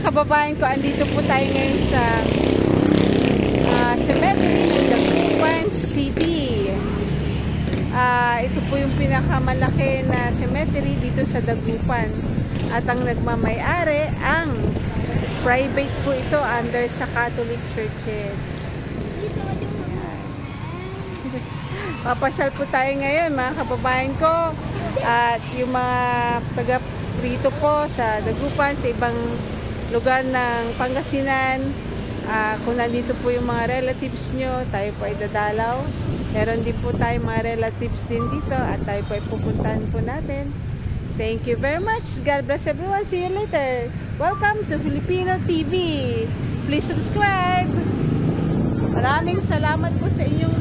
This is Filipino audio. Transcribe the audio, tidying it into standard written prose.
kababayan ko, andito po tayo ngayon sa cemetery ng Dagupan City. Ito po yung pinakamalaki na cemetery dito sa Dagupan. At ang nagmamay-ari, ang private po ito under sa Catholic churches. Papasyal po tayo ngayon mga kababayan ko. At yung mga taga rito po sa Dagupan, sa ibang lugar ng Pangasinan, kung nandito po yung mga relatives nyo, tayo po ay dadalaw. Meron din po tayo mga relatives din dito at tayo po ay pupuntahan po natin. Thank you very much. God bless everyone. See you later. Welcome to Filipino TV. Please subscribe. Maraming salamat po sa inyong